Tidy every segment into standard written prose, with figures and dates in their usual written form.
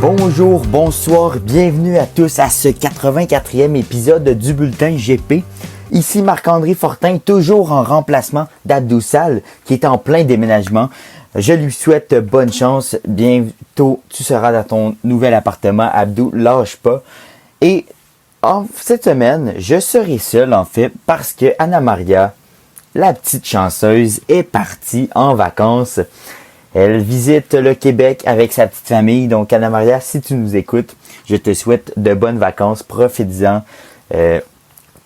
Bonjour, bonsoir, bienvenue à tous à ce 84e épisode du Bulletin GP. Ici Marc-André Fortin, toujours en remplacement d'Abdou Sal, qui est en plein déménagement. Je lui souhaite bonne chance. Bientôt, tu seras dans ton nouvel appartement, Abdou, lâche pas. Et cette semaine, je serai seul en fait parce que Anna Maria, la petite chanceuse, est partie en vacances. Elle visite le Québec avec sa petite famille. Donc, Anna Maria, si tu nous écoutes, je te souhaite de bonnes vacances. Profite-en.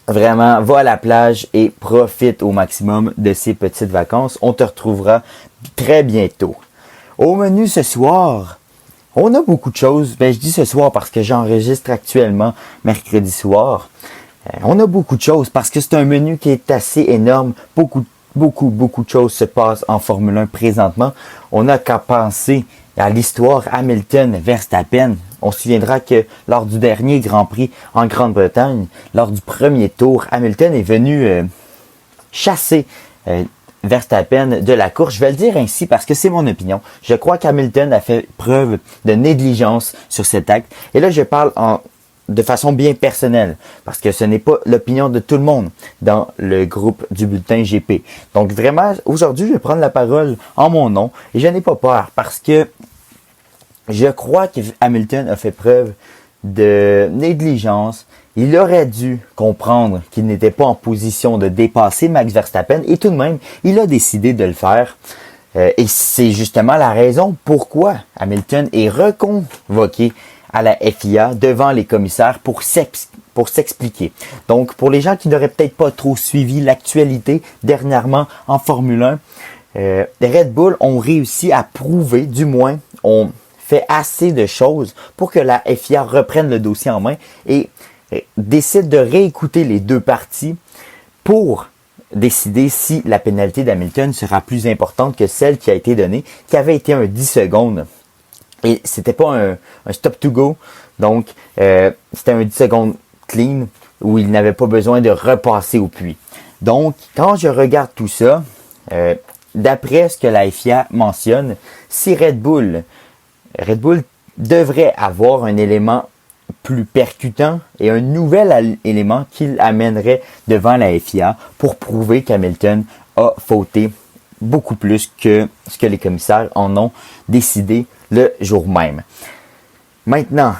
Vraiment, va à la plage et profite au maximum de ces petites vacances. On te retrouvera très bientôt. Au menu ce soir, on a beaucoup de choses. Je dis ce soir parce que j'enregistre actuellement mercredi soir. On a beaucoup de choses parce que c'est un menu qui est assez énorme. Beaucoup de choses se passent en Formule 1 présentement. On n'a qu'à penser à l'histoire Hamilton-Verstappen. On se souviendra que lors du dernier Grand Prix en Grande-Bretagne, lors du premier tour, Hamilton est venu chasser Verstappen de la course. Je vais le dire ainsi parce que c'est mon opinion. Je crois qu'Hamilton a fait preuve de négligence sur cet acte. Et là, je parle de façon bien personnelle, parce que ce n'est pas l'opinion de tout le monde dans le groupe du Bulletin GP. Donc vraiment, aujourd'hui, je vais prendre la parole en mon nom, et je n'ai pas peur, parce que je crois que Hamilton a fait preuve de négligence. Il aurait dû comprendre qu'il n'était pas en position de dépasser Max Verstappen, et tout de même, il a décidé de le faire. Et c'est justement la raison pourquoi Hamilton est reconvoqué à la FIA devant les commissaires pour s'expliquer. Donc, pour les gens qui n'auraient peut-être pas trop suivi l'actualité dernièrement en Formule 1, Red Bull ont réussi à prouver, du moins, ont fait assez de choses pour que la FIA reprenne le dossier en main et décide de réécouter les deux parties pour décider si la pénalité d'Hamilton sera plus importante que celle qui a été donnée, qui avait été un 10 secondes. Et c'était pas un stop to go, donc c'était un 10 secondes clean où il n'avait pas besoin de repasser au puits. Donc, quand je regarde tout ça, d'après ce que la FIA mentionne, si Red Bull devrait avoir un élément plus percutant et un nouvel élément qu'il amènerait devant la FIA pour prouver qu'Hamilton a fauté beaucoup plus que ce que les commissaires en ont décidé le jour même. Maintenant,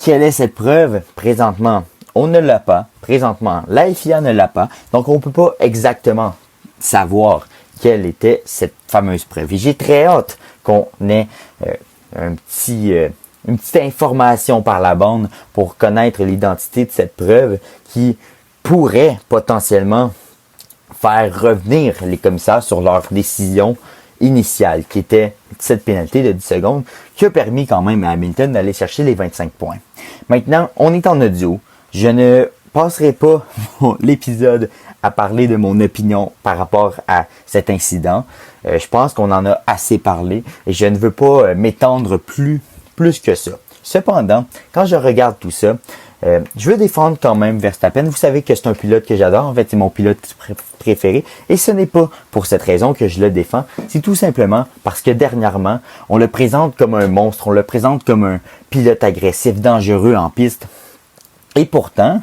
quelle est cette preuve? Présentement, on ne l'a pas. Présentement, la FIA ne l'a pas. Donc, on ne peut pas exactement savoir quelle était cette fameuse preuve. Et j'ai très hâte qu'on ait une petite information par la bande pour connaître l'identité de cette preuve qui pourrait potentiellement faire revenir les commissaires sur leur décision initiale, qui était cette pénalité de 10 secondes, qui a permis quand même à Hamilton d'aller chercher les 25 points. Maintenant, on est en audio. Je ne passerai pas l'épisode à parler de mon opinion par rapport à cet incident. Je pense qu'on en a assez parlé et je ne veux pas m'étendre plus que ça. Cependant, quand je regarde tout ça, je veux défendre quand même Verstappen. Vous savez que c'est un pilote que j'adore. En fait, c'est mon pilote préféré. Et ce n'est pas pour cette raison que je le défends. C'est tout simplement parce que dernièrement, on le présente comme un monstre. On le présente comme un pilote agressif, dangereux en piste. Et pourtant,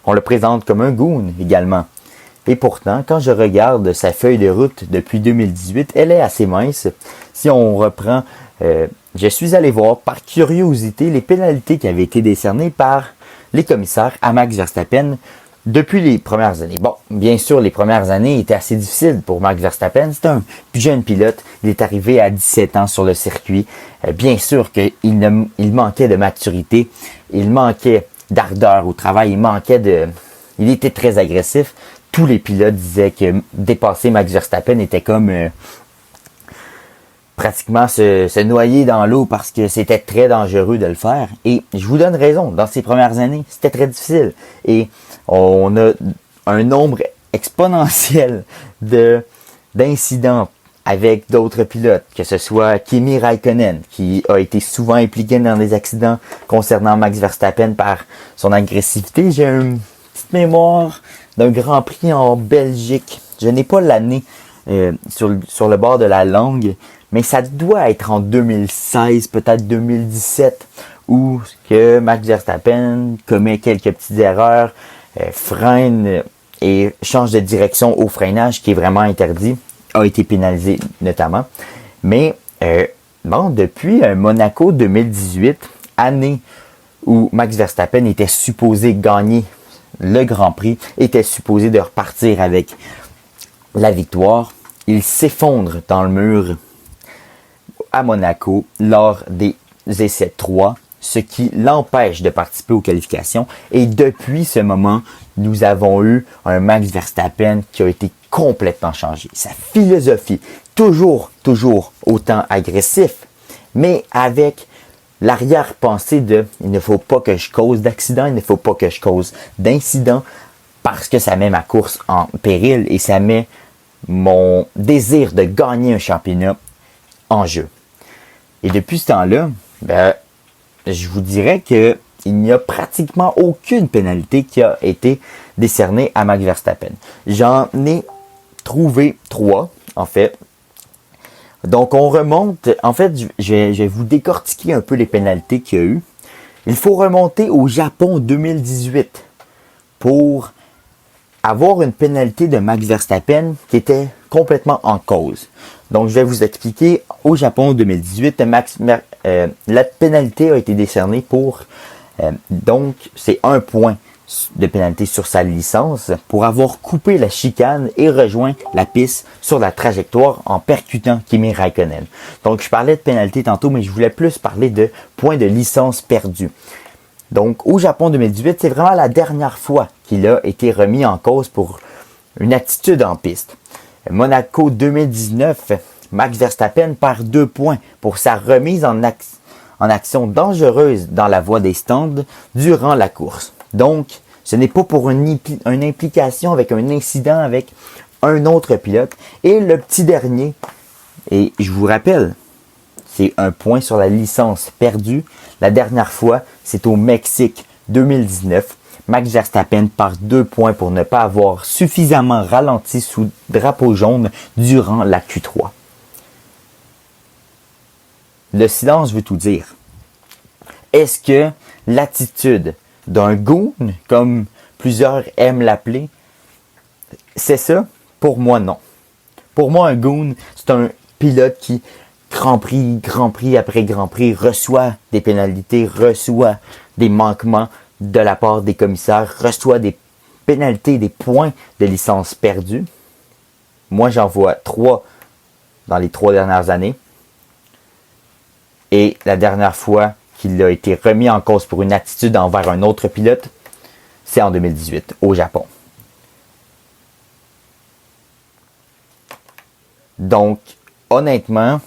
on le présente comme un goon également. Et pourtant, quand je regarde sa feuille de route depuis 2018, elle est assez mince. Si on reprend, je suis allé voir par curiosité les pénalités qui avaient été décernées par les commissaires à Max Verstappen depuis les premières années. Bon, bien sûr, les premières années étaient assez difficiles pour Max Verstappen. C'est un jeune pilote. Il est arrivé à 17 ans sur le circuit. Bien sûr qu'il manquait de maturité. Il manquait d'ardeur au travail. Il était très agressif. Tous les pilotes disaient que dépasser Max Verstappen était comme pratiquement se noyer dans l'eau parce que c'était très dangereux de le faire. Et je vous donne raison, dans ces premières années, c'était très difficile. Et on a un nombre exponentiel d'incidents avec d'autres pilotes, que ce soit Kimi Raikkonen, qui a été souvent impliqué dans des accidents concernant Max Verstappen par son agressivité. J'ai une petite mémoire d'un Grand Prix en Belgique. Je n'ai pas l'année sur le bord de la langue, Mais ça doit être en 2016, peut-être 2017, où que Max Verstappen commet quelques petites erreurs, freine et change de direction au freinage, qui est vraiment interdit, a été pénalisé notamment. Mais depuis Monaco 2018, année où Max Verstappen était supposé gagner le Grand Prix, était supposé de repartir avec la victoire, il s'effondre dans le mur à Monaco lors des essais 3, ce qui l'empêche de participer aux qualifications. Et depuis ce moment, nous avons eu un Max Verstappen qui a été complètement changé. Sa philosophie, toujours autant agressif, mais avec l'arrière-pensée de « il ne faut pas que je cause d'accident, il ne faut pas que je cause d'incident parce que ça met ma course en péril et ça met mon désir de gagner un championnat en jeu. » Et depuis ce temps-là, je vous dirais qu'il n'y a pratiquement aucune pénalité qui a été décernée à Max Verstappen. J'en ai trouvé 3, en fait. Donc, on remonte. En fait, je vais vous décortiquer un peu les pénalités qu'il y a eu. Il faut remonter au Japon 2018 pour avoir une pénalité de Max Verstappen qui était complètement en cause. Donc, je vais vous expliquer. Au Japon 2018, la pénalité a été décernée pour... donc, c'est 1 point de pénalité sur sa licence pour avoir coupé la chicane et rejoint la piste sur la trajectoire en percutant Kimi Räikkönen. Donc, je parlais de pénalité tantôt, mais je voulais plus parler de points de licence perdus. Donc, au Japon 2018, c'est vraiment la dernière fois qu'il a été remis en cause pour une attitude en piste. Monaco 2019, Max Verstappen perd 2 points pour sa remise en action dangereuse dans la voie des stands durant la course. Donc, ce n'est pas pour une implication avec un incident avec un autre pilote. Et le petit dernier, et je vous rappelle, c'est 1 point sur la licence perdue. La dernière fois, c'est au Mexique 2019. Max Verstappen perd 2 points pour ne pas avoir suffisamment ralenti sous drapeau jaune durant la Q3. Le silence veut tout dire. Est-ce que l'attitude d'un goon, comme plusieurs aiment l'appeler, c'est ça? Pour moi, non. Pour moi, un goon, c'est un pilote qui, Grand Prix après Grand Prix, reçoit des pénalités, reçoit des manquements de la part des commissaires, reçoit des pénalités, des points de licence perdus. Moi, j'en vois 3 dans les 3 dernières années. Et la dernière fois qu'il a été remis en cause pour une attitude envers un autre pilote, c'est en 2018, au Japon. Donc, honnêtement,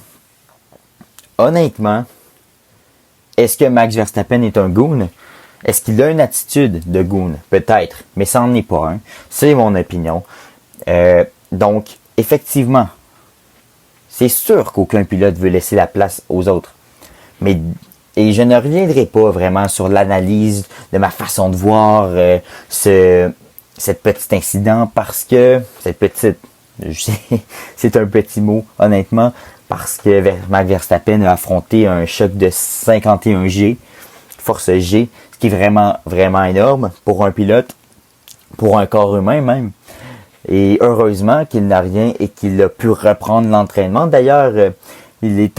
est-ce que Max Verstappen est un goon? Est-ce qu'il a une attitude de goon? Peut-être, mais ça n'en est pas un. C'est mon opinion. Donc, effectivement, c'est sûr qu'aucun pilote veut laisser la place aux autres. Et je ne reviendrai pas vraiment sur l'analyse de ma façon de voir cette petite incident parce que c'est un petit mot, honnêtement, parce que Max Verstappen a affronté un choc de 51 G, force G, ce qui est vraiment, vraiment énorme pour un pilote, pour un corps humain même. Et heureusement qu'il n'a rien et qu'il a pu reprendre l'entraînement. D'ailleurs, il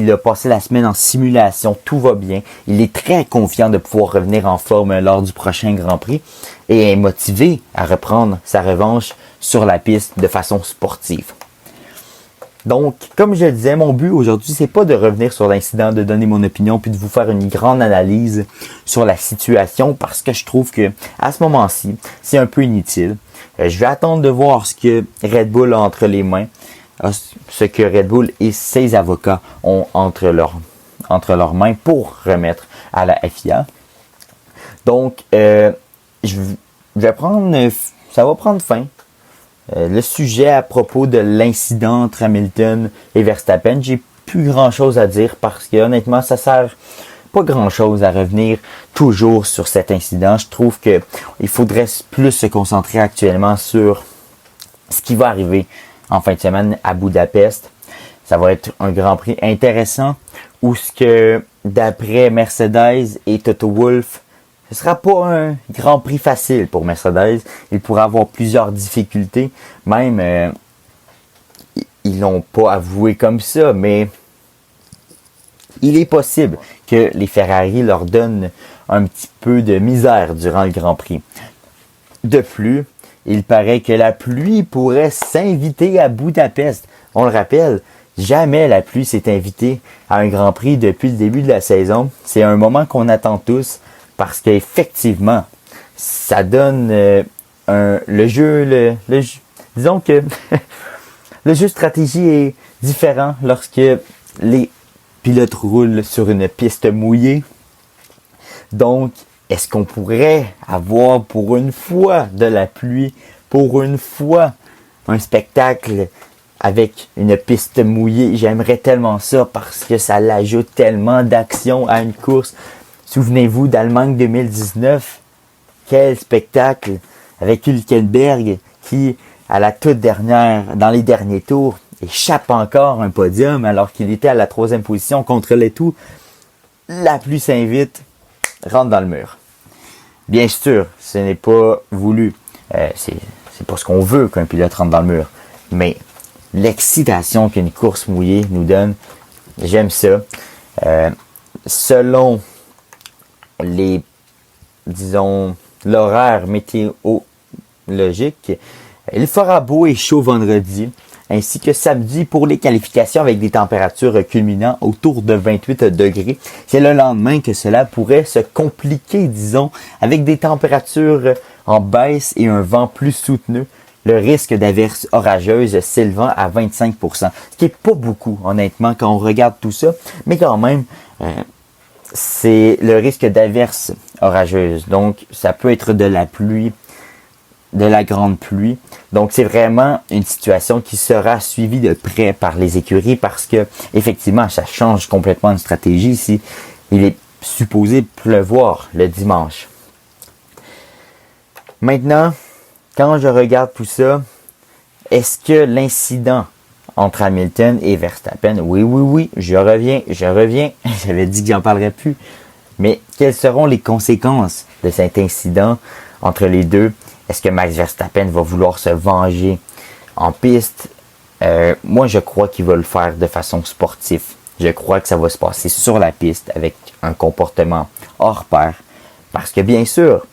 a passé la semaine en simulation, tout va bien. Il est très confiant de pouvoir revenir en forme lors du prochain Grand Prix et est motivé à reprendre sa revanche sur la piste de façon sportive. Donc, comme je le disais, mon but aujourd'hui, c'est pas de revenir sur l'incident, de donner mon opinion, puis de vous faire une grande analyse sur la situation, parce que je trouve que à ce moment-ci, c'est un peu inutile. Je vais attendre de voir ce que Red Bull a entre les mains, ce que Red Bull et ses avocats ont entre leurs mains pour remettre à la FIA. Donc, ça va prendre fin. Le sujet à propos de l'incident entre Hamilton et Verstappen, j'ai plus grand chose à dire parce que honnêtement, ça sert pas grand chose à revenir toujours sur cet incident. Je trouve que il faudrait plus se concentrer actuellement sur ce qui va arriver en fin de semaine à Budapest. ça va être un Grand Prix intéressant où ce que d'après Mercedes et Toto Wolff, ce sera pas un Grand Prix facile pour Mercedes. Il pourra avoir plusieurs difficultés. Même, ils l'ont pas avoué comme ça, mais il est possible que les Ferrari leur donnent un petit peu de misère durant le Grand Prix. De plus, il paraît que la pluie pourrait s'inviter à Budapest. On le rappelle, jamais la pluie s'est invitée à un Grand Prix depuis le début de la saison. C'est un moment qu'on attend tous parce qu'effectivement, ça donne le jeu, disons que le jeu stratégie est différent lorsque les pilotes roulent sur une piste mouillée. Donc, est-ce qu'on pourrait avoir pour une fois de la pluie, pour une fois un spectacle avec une piste mouillée? J'aimerais tellement ça parce que ça l'ajoute tellement d'action à une course. Souvenez-vous d'Allemagne 2019, quel spectacle avec Hülkenberg qui, à la toute dernière, dans les derniers tours, échappe encore un podium alors qu'il était à la 3e position contre les tout. La pluie s'invite, rentre dans le mur. Bien sûr, ce n'est pas voulu. C'est pas ce qu'on veut qu'un pilote rentre dans le mur. Mais l'excitation qu'une course mouillée nous donne, j'aime ça. Selon l'horaire météorologique, il fera beau et chaud vendredi, ainsi que samedi pour les qualifications avec des températures culminant autour de 28 degrés. C'est le lendemain que cela pourrait se compliquer, avec des températures en baisse et un vent plus soutenu. Le risque d'averses orageuses s'élevant à 25%. Ce qui est pas beaucoup, honnêtement, quand on regarde tout ça, mais quand même, c'est le risque d'averses orageuses. Donc, ça peut être de la pluie, de la grande pluie. Donc, c'est vraiment une situation qui sera suivie de près par les écuries parce que, effectivement, ça change complètement de stratégie ici. Il est supposé pleuvoir le dimanche. Maintenant, quand je regarde tout ça, est-ce que l'incident entre Hamilton et Verstappen, oui, je reviens, j'avais dit que j'en parlerais plus, mais quelles seront les conséquences de cet incident entre les deux? Est-ce que Max Verstappen va vouloir se venger en piste? Moi, je crois qu'il va le faire de façon sportive. Je crois que ça va se passer sur la piste avec un comportement hors pair. Parce que bien sûr,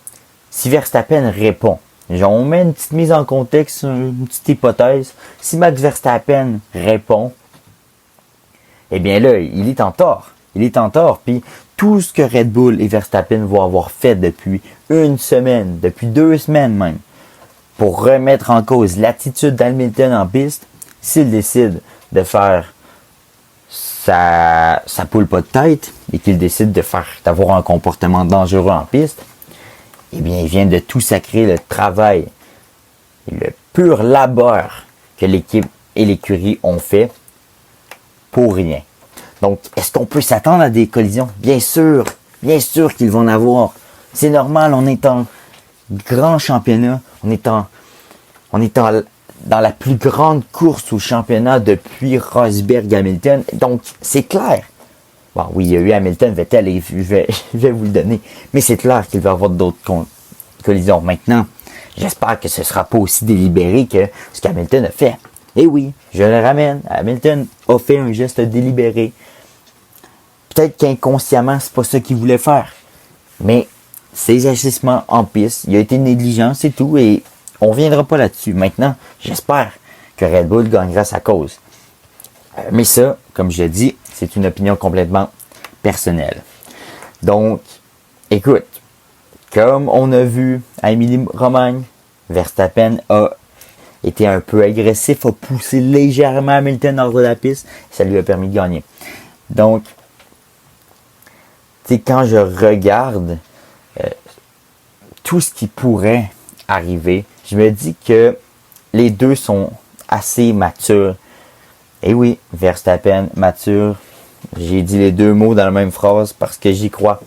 si Verstappen répond, on met une petite mise en contexte, une petite hypothèse. Si Max Verstappen répond, eh bien là, il est en tort. Il est en tort. Puis tout ce que Red Bull et Verstappen vont avoir fait depuis une semaine, depuis 2 semaines même, pour remettre en cause l'attitude d'Hamilton en piste, s'il décide de faire sa poule pas de tête et qu'il décide d'avoir un comportement dangereux en piste, eh bien, il vient de tout sacrer le travail et le pur labeur que l'équipe et l'écurie ont fait pour rien. Donc, est-ce qu'on peut s'attendre à des collisions? Bien sûr qu'ils vont en avoir. C'est normal, on est en grand championnat, on est dans la plus grande course au championnat depuis Rosberg-Hamilton, donc c'est clair. Bon, oui, il y a eu Hamilton, Vettel, et je vais vous le donner. Mais c'est clair qu'il va y avoir d'autres collisions. Maintenant, j'espère que ce ne sera pas aussi délibéré que ce qu'Hamilton a fait. Et oui, je le ramène. Hamilton a fait un geste délibéré. Peut-être qu'inconsciemment, c'est pas ça qu'il voulait faire. Mais ses agissements en piste, il a été négligent, c'est tout. Et on ne reviendra pas là-dessus. Maintenant, j'espère que Red Bull gagnera sa cause. Mais ça, comme je l'ai dit, c'est une opinion complètement personnelle. Donc, écoute, comme on a vu à Émilie-Romagne, Verstappen a été un peu agressif, a poussé légèrement Hamilton hors de la piste, ça lui a permis de gagner. Donc, tu sais, quand je regarde tout ce qui pourrait arriver, je me dis que les deux sont assez matures. Et oui, Verstappen, mature. J'ai dit les deux mots dans la même phrase parce que j'y crois.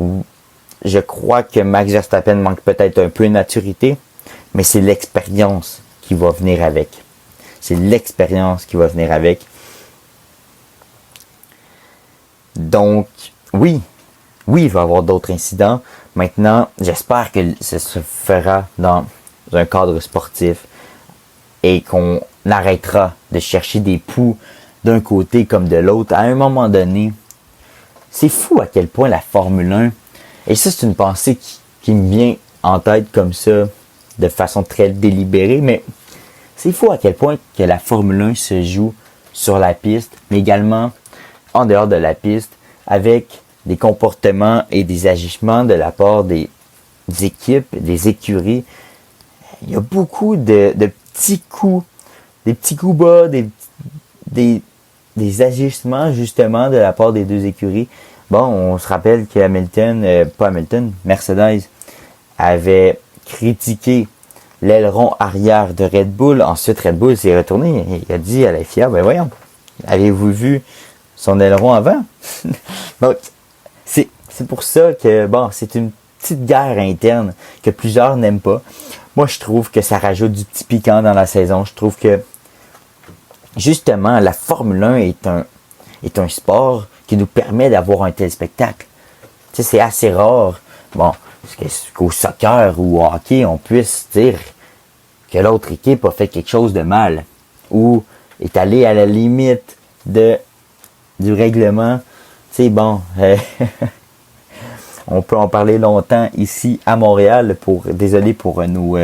Je crois que Max Verstappen manque peut-être un peu de maturité, mais c'est l'expérience qui va venir avec. c'est l'expérience qui va venir avec. Donc, oui, il va y avoir d'autres incidents. Maintenant, j'espère que ça se fera dans un cadre sportif et qu'on arrêtera de chercher des poux d'un côté comme de l'autre. À un moment donné, c'est fou à quel point la Formule 1, et ça c'est une pensée qui me vient en tête comme ça, de façon très délibérée, mais c'est fou à quel point que la Formule 1 se joue sur la piste, mais également en dehors de la piste, avec des comportements et des agissements de la part des équipes, des écuries. Il y a beaucoup de petits coups, des petits coups bas, des agissements justement de la part des deux écuries. Bon, on se rappelle que Mercedes avait critiqué l'aileron arrière de Red Bull. Ensuite, Red Bull s'est retourné et il a dit à la FIA, ben voyons, avez-vous vu son aileron avant? Donc, c'est pour ça que, bon, c'est une petite guerre interne que plusieurs n'aiment pas. Moi, je trouve que ça rajoute du petit piquant dans la saison. Je trouve que, justement, la Formule 1 est un sport qui nous permet d'avoir un tel spectacle. Tu sais, c'est assez rare, bon, qu'au soccer ou au hockey, on puisse dire que l'autre équipe a fait quelque chose de mal ou est allée à la limite du règlement. Tu sais, bon, on peut en parler longtemps ici à Montréal. Désolé pour nos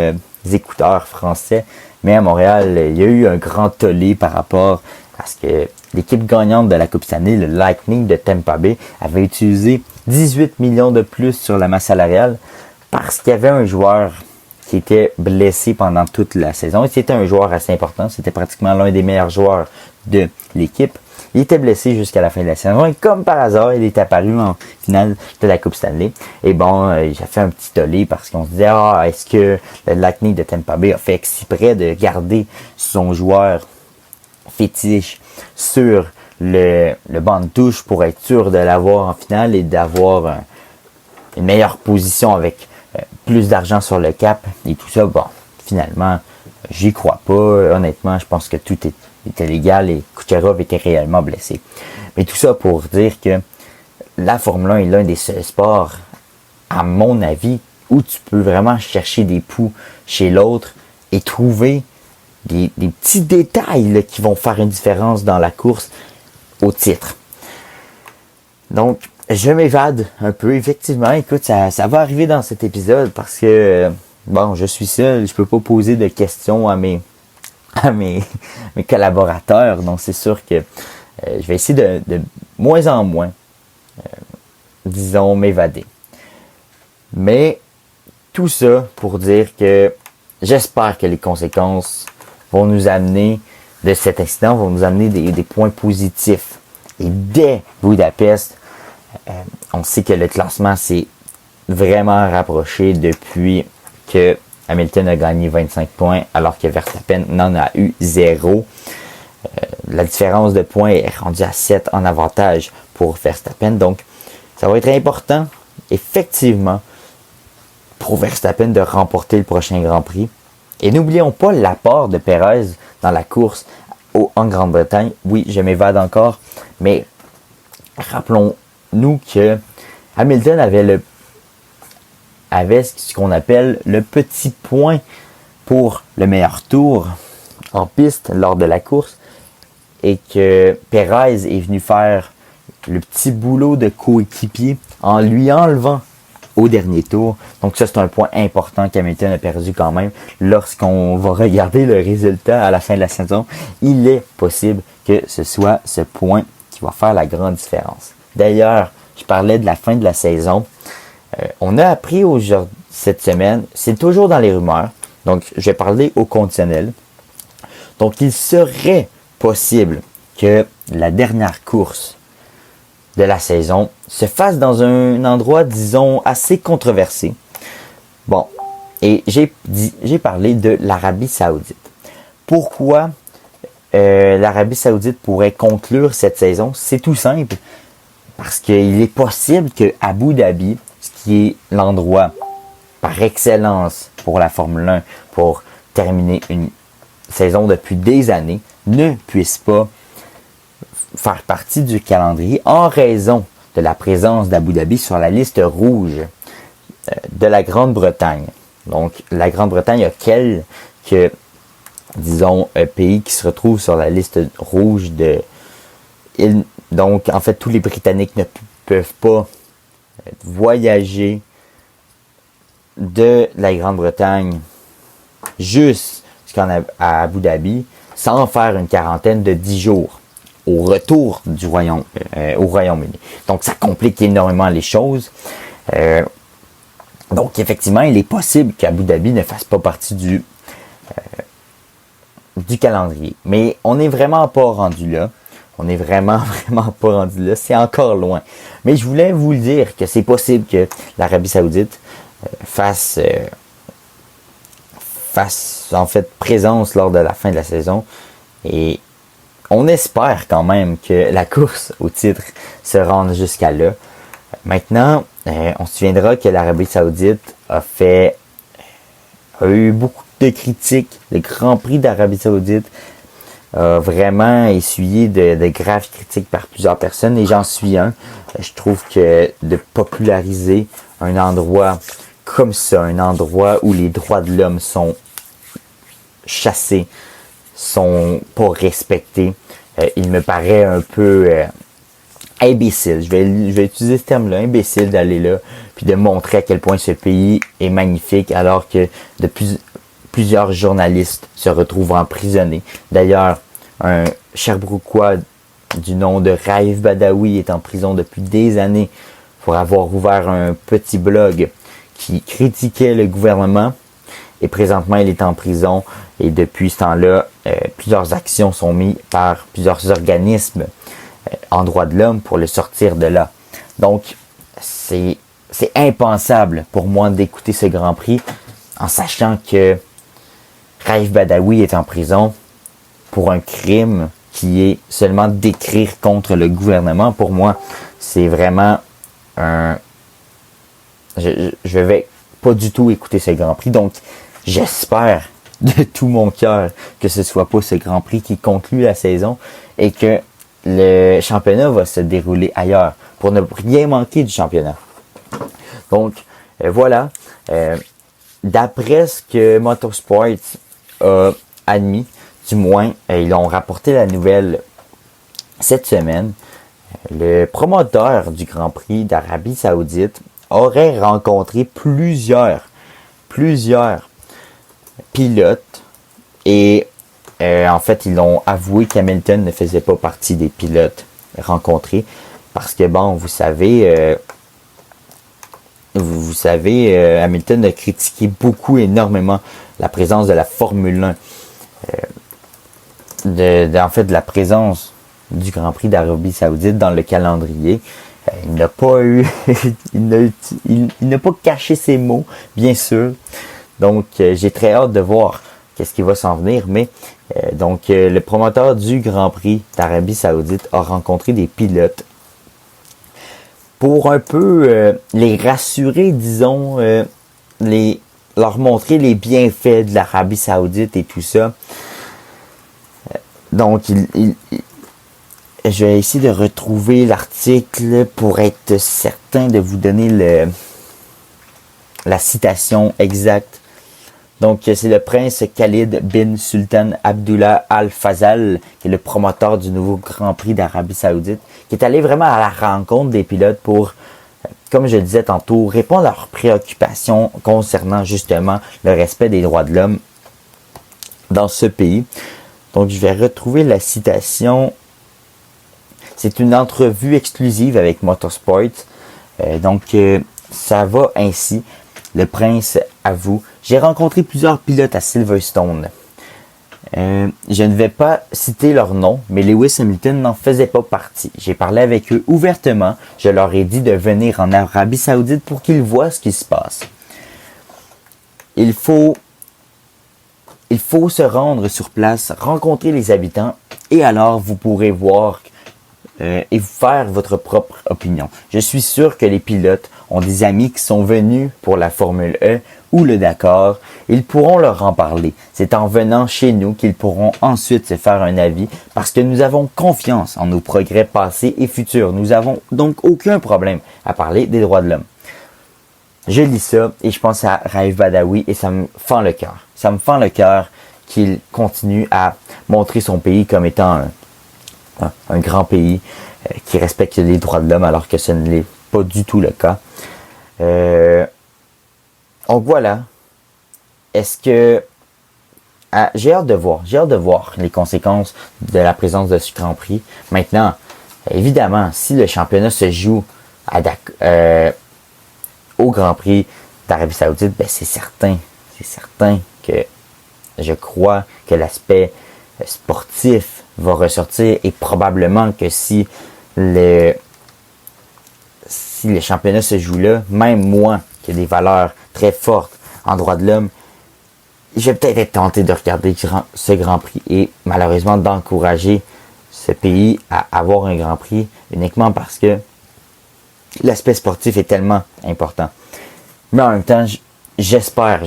écouteurs français, mais à Montréal, il y a eu un grand tollé par rapport à ce que l'équipe gagnante de la Coupe Stanley, le Lightning de Tampa Bay, avait utilisé 18 millions de plus sur la masse salariale parce qu'il y avait un joueur qui était blessé pendant toute la saison. Et c'était un joueur assez important. C'était pratiquement l'un des meilleurs joueurs de l'équipe. Il était blessé jusqu'à la fin de la saison. Et comme par hasard, il est apparu en finale de la Coupe Stanley. Et bon, j'ai fait un petit tollé parce qu'on se disait, est-ce que le Lightning de Tampa Bay a fait exprès de garder son joueur fétiche sur le banc de touche pour être sûr de l'avoir en finale et d'avoir une meilleure position avec plus d'argent sur le cap et tout ça. Bon, finalement, j'y crois pas. Honnêtement, je pense que tout était légal et Kucherov était réellement blessé. Mais tout ça pour dire que la Formule 1 est l'un des seuls sports, à mon avis, où tu peux vraiment chercher des poux chez l'autre et trouver des petits détails là, qui vont faire une différence dans la course au titre. Donc, je m'évade un peu. Effectivement, écoute, ça va arriver dans cet épisode parce que, bon, je suis seul. Je peux pas poser de questions à mes collaborateurs. Donc, c'est sûr que je vais essayer de moins en moins, disons, m'évader. Mais, tout ça pour dire que j'espère que les conséquences vont nous amener, de cet incident, vont nous amener des points positifs. Et dès Budapest, on sait que le classement s'est vraiment rapproché depuis que Hamilton a gagné 25 points alors que Verstappen n'en a eu 0. La différence de points est rendue à 7 en avantage pour Verstappen. Donc, ça va être important, effectivement, pour Verstappen de remporter le prochain Grand Prix. Et n'oublions pas l'apport de Perez dans la course en Grande-Bretagne. Oui, je m'évade encore, mais rappelons-nous que Hamilton avait ce qu'on appelle le petit point pour le meilleur tour en piste lors de la course et que Perez est venu faire le petit boulot de coéquipier en lui enlevant au dernier tour. Donc ça, c'est un point important qu'Hamilton a perdu quand même. Lorsqu'on va regarder le résultat à la fin de la saison, il est possible que ce soit ce point qui va faire la grande différence. D'ailleurs, je parlais de la fin de la saison. On a appris cette semaine, c'est toujours dans les rumeurs, donc je vais parler au conditionnel. Donc il serait possible que la dernière course de la saison se fasse dans un endroit, disons, assez controversé. Bon, et j'ai parlé de l'Arabie Saoudite. Pourquoi l'Arabie Saoudite pourrait conclure cette saison? C'est tout simple. Parce qu'il est possible que Abu Dhabi, ce qui est l'endroit par excellence pour la Formule 1, pour terminer une saison depuis des années, ne puisse pas faire partie du calendrier en raison de la présence d'Abu Dhabi sur la liste rouge de la Grande-Bretagne. Donc, la Grande-Bretagne a quelques, disons, pays qui se retrouvent sur la liste rouge de... Donc, en fait, tous les Britanniques ne peuvent pas voyager de la Grande-Bretagne jusqu'à Abu Dhabi sans faire une quarantaine de 10 jours au retour du au Royaume-Uni. Donc, ça complique énormément les choses. Donc, effectivement, il est possible qu'Abu Dhabi ne fasse pas partie du calendrier. Mais on n'est vraiment pas rendu là. On n'est vraiment pas rendu là. C'est encore loin. Mais je voulais vous le dire que c'est possible que l'Arabie Saoudite fasse en fait présence lors de la fin de la saison. Et on espère quand même que la course au titre se rende jusqu'à là. Maintenant, on se souviendra que l'Arabie Saoudite a eu beaucoup de critiques. Le Grand Prix d'Arabie Saoudite a vraiment essuyé de graves critiques par plusieurs personnes et j'en suis un. Je trouve que de populariser un endroit comme ça, un endroit où les droits de l'homme sont chassés, sont pas respectés, il me paraît un peu imbécile. Je vais utiliser ce terme-là, imbécile, d'aller là puis de montrer à quel point ce pays est magnifique alors que plusieurs journalistes se retrouvent emprisonnés. D'ailleurs, un Sherbrookeois du nom de Raif Badawi est en prison depuis des années pour avoir ouvert un petit blog qui critiquait le gouvernement. Et présentement, il est en prison. Et depuis ce temps-là, plusieurs actions sont mises par plusieurs organismes en droit de l'homme pour le sortir de là. Donc, c'est impensable pour moi d'écouter ce Grand Prix en sachant que Raif Badawi est en prison pour un crime qui est seulement d'écrire contre le gouvernement. Pour moi, c'est vraiment un... Je vais pas du tout écouter ce Grand Prix. Donc, j'espère de tout mon cœur que ce soit pas ce Grand Prix qui conclut la saison et que le championnat va se dérouler ailleurs pour ne rien manquer du championnat. Donc, voilà. D'après ce que Motorsport a admis, du moins, ils ont rapporté la nouvelle cette semaine, le promoteur du Grand Prix d'Arabie Saoudite aurait rencontré plusieurs pilotes et en fait, ils ont avoué qu'Hamilton ne faisait pas partie des pilotes rencontrés parce que, bon, vous savez, Hamilton a critiqué énormément la présence de la Formule 1, en fait, de la présence du Grand Prix d'Arabie Saoudite dans le calendrier. Il n'a pas il n'a pas caché ses mots, bien sûr. Donc, j'ai très hâte de voir qu'est-ce qui va s'en venir. Mais, le promoteur du Grand Prix d'Arabie Saoudite a rencontré des pilotes pour un peu les rassurer, disons, leur montrer les bienfaits de l'Arabie Saoudite et tout ça. Donc, je vais essayer de retrouver l'article pour être certain de vous donner la citation exacte. Donc, c'est le prince Khalid bin Sultan Abdullah Al Fazal, qui est le promoteur du nouveau Grand Prix d'Arabie Saoudite, qui est allé vraiment à la rencontre des pilotes pour, comme je le disais tantôt, répondre à leurs préoccupations concernant justement le respect des droits de l'homme dans ce pays. Donc, je vais retrouver la citation. C'est une entrevue exclusive avec Motorsport. Ça va ainsi. Le prince avoue: j'ai rencontré plusieurs pilotes à Silverstone. Je ne vais pas citer leur nom, mais Lewis Hamilton n'en faisait pas partie. J'ai parlé avec eux ouvertement. Je leur ai dit de venir en Arabie Saoudite pour qu'ils voient ce qui se passe. Il faut se rendre sur place, rencontrer les habitants, et alors vous pourrez voir et vous faire votre propre opinion. Je suis sûr que les pilotes ont des amis qui sont venus pour la Formule E ou le Dakar. Ils pourront leur en parler. C'est en venant chez nous qu'ils pourront ensuite se faire un avis parce que nous avons confiance en nos progrès passés et futurs. Nous avons donc aucun problème à parler des droits de l'homme. Je lis ça et je pense à Raif Badawi et ça me fend le cœur. Ça me fend le cœur qu'il continue à montrer son pays comme étant un grand pays qui respecte les droits de l'homme alors que ce ne l'est pas du tout le cas. Donc voilà. Est-ce que j'ai hâte de voir les conséquences de la présence de ce Grand Prix. Maintenant, évidemment, si le championnat se joue au Grand Prix d'Arabie Saoudite, ben c'est certain que je crois que l'aspect sportif va ressortir et probablement que si le championnat se joue là, même moi qui ai des valeurs très fortes en droits de l'homme, je vais peut-être être tenté de regarder ce Grand Prix et malheureusement d'encourager ce pays à avoir un Grand Prix uniquement parce que l'aspect sportif est tellement important. Mais en même temps, j'espère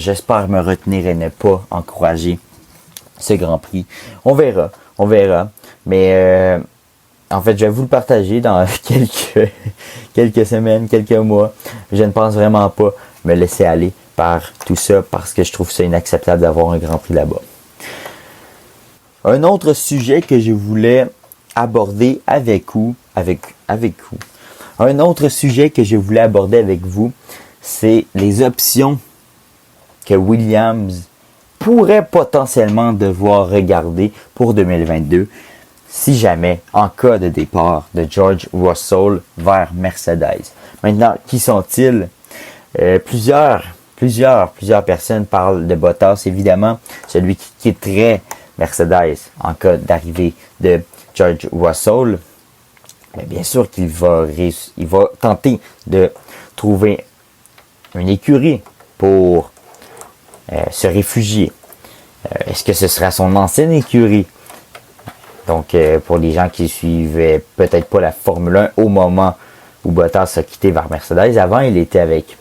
me retenir et ne pas encourager ce Grand Prix. On verra. Mais en fait, je vais vous le partager dans quelques semaines, quelques mois. Je ne pense vraiment pas me laisser aller par tout ça parce que je trouve ça inacceptable d'avoir un Grand Prix là-bas. Un autre sujet que je voulais aborder avec vous. Un autre sujet que je voulais aborder avec vous, c'est les options que Williams pourrait potentiellement devoir regarder pour 2022 si jamais, en cas de départ de George Russell vers Mercedes. Maintenant, qui sont-ils? Plusieurs personnes parlent de Bottas, évidemment, celui qui quitterait Mercedes en cas d'arrivée de George Russell. Mais bien sûr qu'il va tenter de trouver une écurie pour se réfugier. Est-ce que ce sera son ancienne écurie? Donc, pour les gens qui suivaient peut-être pas la Formule 1 au moment où Bottas a quitté vers Mercedes, avant il était avec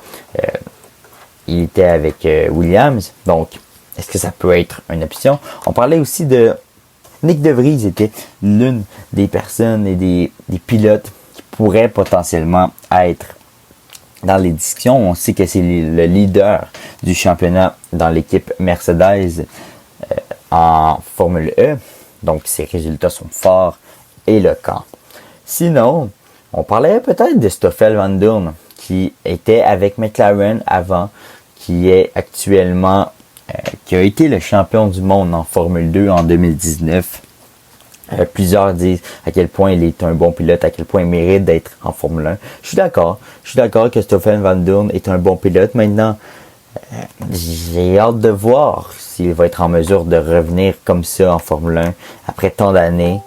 Williams. Donc, est-ce que ça peut être une option? On parlait aussi de Nick De Vries était l'une des personnes et des pilotes qui pourraient potentiellement être dans les discussions. On sait que c'est le leader du championnat dans l'équipe Mercedes en Formule E. Donc, ses résultats sont forts et éloquents. Sinon, on parlait peut-être de Stoffel Van Dorn qui était avec McLaren avant, qui est actuellement qui a été le champion du monde en Formule 2 en 2019. Plusieurs disent à quel point il est un bon pilote, à quel point il mérite d'être en Formule 1. Je suis d'accord que Stoffel Van Dorn est un bon pilote. Maintenant, j'ai hâte de voir s'il va être en mesure de revenir comme ça en Formule 1 après tant d'années.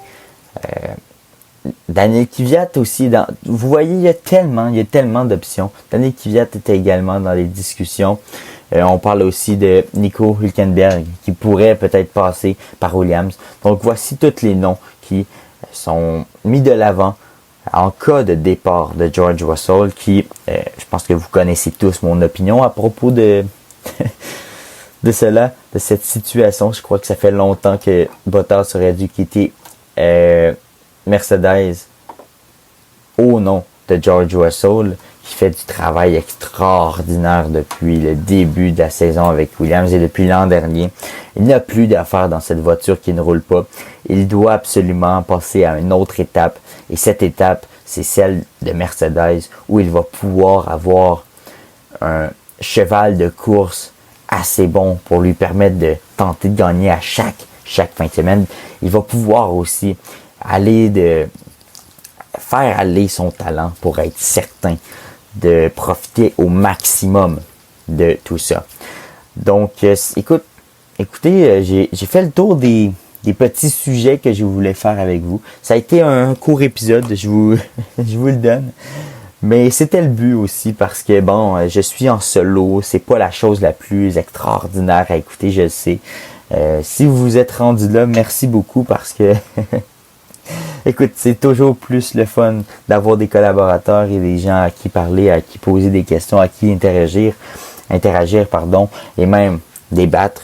Daniel Kvyat aussi, vous voyez, il y a tellement d'options. Daniel Kvyat était également dans les discussions. On parle aussi de Nico Hülkenberg qui pourrait peut-être passer par Williams. Donc voici tous les noms qui sont mis de l'avant en cas de départ de George Russell qui, je pense que vous connaissez tous mon opinion à propos de de cette situation. Je crois que ça fait longtemps que Bottas aurait dû quitter Mercedes au nom de George Russell, qui fait du travail extraordinaire depuis le début de la saison avec Williams et depuis l'an dernier. Il n'a plus d'affaires dans cette voiture qui ne roule pas. Il doit absolument passer à une autre étape. Et cette étape, c'est celle de Mercedes où il va pouvoir avoir un cheval de course assez bon pour lui permettre de tenter de gagner à chaque fin de semaine. Il va pouvoir aussi faire aller son talent pour être certain de profiter au maximum de tout ça. Donc, écoutez, j'ai fait le tour des petits sujets que je voulais faire avec vous. Ça a été un court épisode, je vous le donne. Mais c'était le but aussi parce que, bon, je suis en solo. C'est pas la chose la plus extraordinaire à écouter, je le sais. Si vous vous êtes rendu là, merci beaucoup parce que Écoute, c'est toujours plus le fun d'avoir des collaborateurs et des gens à qui parler, à qui poser des questions, à qui interagir, et même débattre,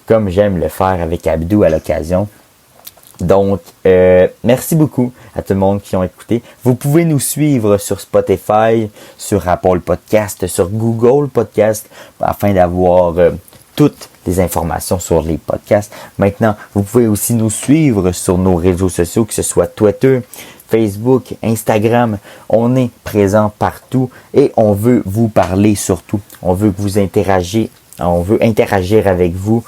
comme j'aime le faire avec Abdou à l'occasion. Donc, merci beaucoup à tout le monde qui ont écouté. Vous pouvez nous suivre sur Spotify, sur Apple Podcast, sur Google Podcast, afin d'avoir toutes les informations sur les podcasts. Maintenant, vous pouvez aussi nous suivre sur nos réseaux sociaux, que ce soit Twitter, Facebook, Instagram. On est présent partout et on veut vous parler surtout. On veut que vous interagiez, on veut interagir avec vous.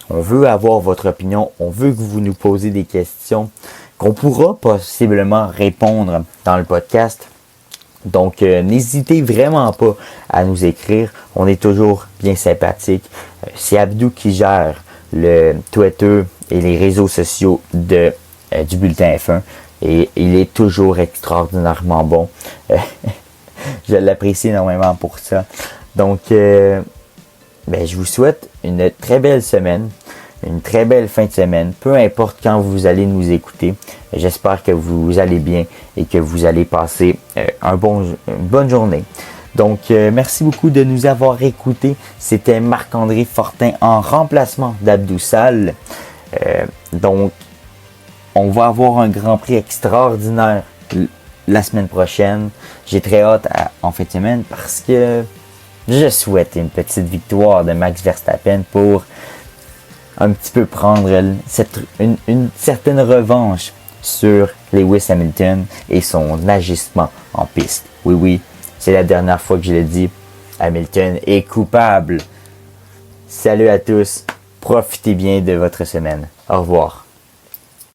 On veut avoir votre opinion, on veut que vous nous posez des questions qu'on pourra possiblement répondre dans le podcast. Donc, n'hésitez vraiment pas à nous écrire. On est toujours bien sympathique. C'est Abdou qui gère le Twitter et les réseaux sociaux du Bulletin F1. Et il est toujours extraordinairement bon. Je l'apprécie énormément pour ça. Donc, je vous souhaite une très belle semaine, une très belle fin de semaine, peu importe quand vous allez nous écouter. J'espère que vous allez bien et que vous allez passer une bonne journée. Donc, merci beaucoup de nous avoir écoutés. C'était Marc-André Fortin en remplacement d'Abdou Sall. Donc, on va avoir un Grand Prix extraordinaire la semaine prochaine. J'ai très hâte en fin de semaine parce que je souhaite une petite victoire de Max Verstappen pour un petit peu prendre une certaine revanche sur Lewis Hamilton et son agissement en piste. Oui, c'est la dernière fois que je l'ai dit. Hamilton est coupable. Salut à tous. Profitez bien de votre semaine. Au revoir.